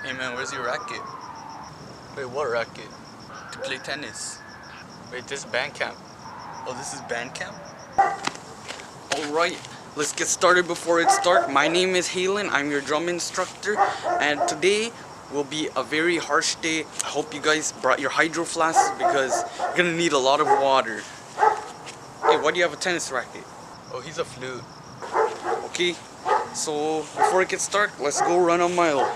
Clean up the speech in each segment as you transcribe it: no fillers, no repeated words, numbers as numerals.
Hey man, where's your racket? Wait, what racket? To play tennis. Wait, this is band camp. Oh, this is band camp? Alright, let's get started before it's dark. My name is Halen, I'm your drum instructor, and today will be a very harsh day. I hope you guys brought your hydro flasks because you're gonna need a lot of water. Hey, why do you have a tennis racket? Oh, he's a flute. Okay, so before it gets dark, let's go run a mile.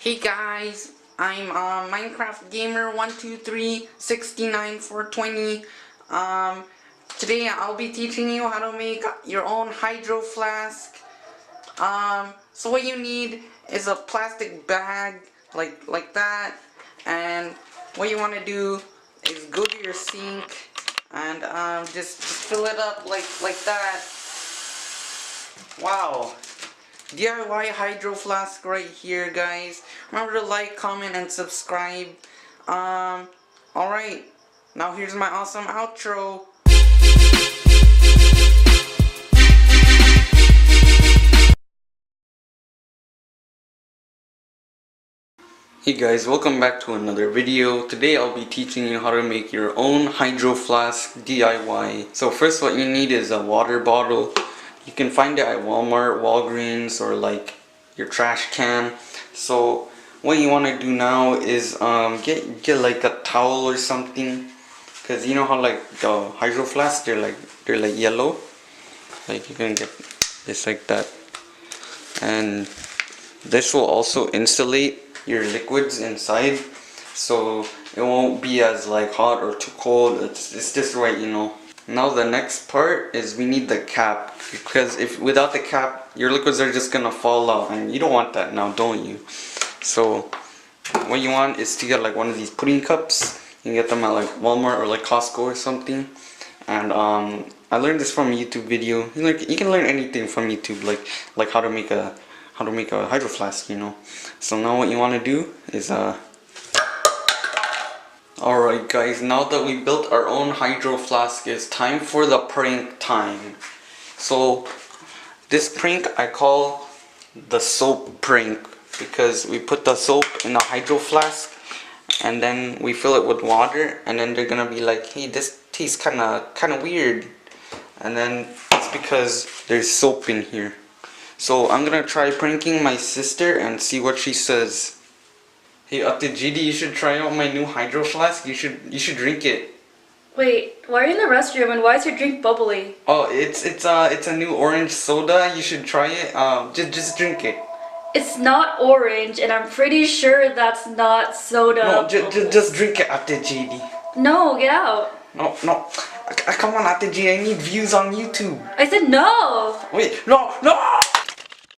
Hey guys, I'm Minecraft Gamer 123694420. Today I'll be teaching you how to make your own hydro flask. So what you need is a plastic bag like that, and what you want to do is go to your sink and just fill it up like that. Wow. DIY hydro flask right here, guys. Remember to like, comment, and subscribe. Alright, now here's my awesome outro. Hey guys, welcome back to another video. Today I'll be teaching you how to make your own hydro flask DIY. So first what you need is a water bottle. You can find it at Walmart, Walgreens, or like your trash can. So what you want to do now is get like a towel or something, because you know how like the hydro flasks, they're like yellow. Like you can get this like that, and this will also insulate your liquids inside, so it won't be as like hot or too cold. It's just right, you know. Now the next part is we need the cap, because if without the cap your liquids are just gonna fall out, and you don't want that now, don't you? So what you want is to get like one of these pudding cups. You can get them at like Walmart or like Costco or something. And I learned this from a YouTube video. You can learn anything from YouTube, like how to make a hydro flask, you know. So now what you want to do is alright guys, now that we built our own hydro flask, it's time for the prank time. So this prank I call the soap prank, because we put the soap in the hydro flask and then we fill it with water, and then they're gonna be like, hey, this tastes kinda weird, and then it's because there's soap in here. So I'm gonna try pranking my sister and see what she says. Hey, Ate GD, you should try out my new hydro flask. You should drink it. Wait, why are you in the restroom and why is your drink bubbly? Oh, it's a new orange soda. You should try it. Just drink it. It's not orange, and I'm pretty sure that's not soda. No, just drink it, Ate GD. No, get out. No. Come on, Ate G. I need views on YouTube. I said no. Wait, no.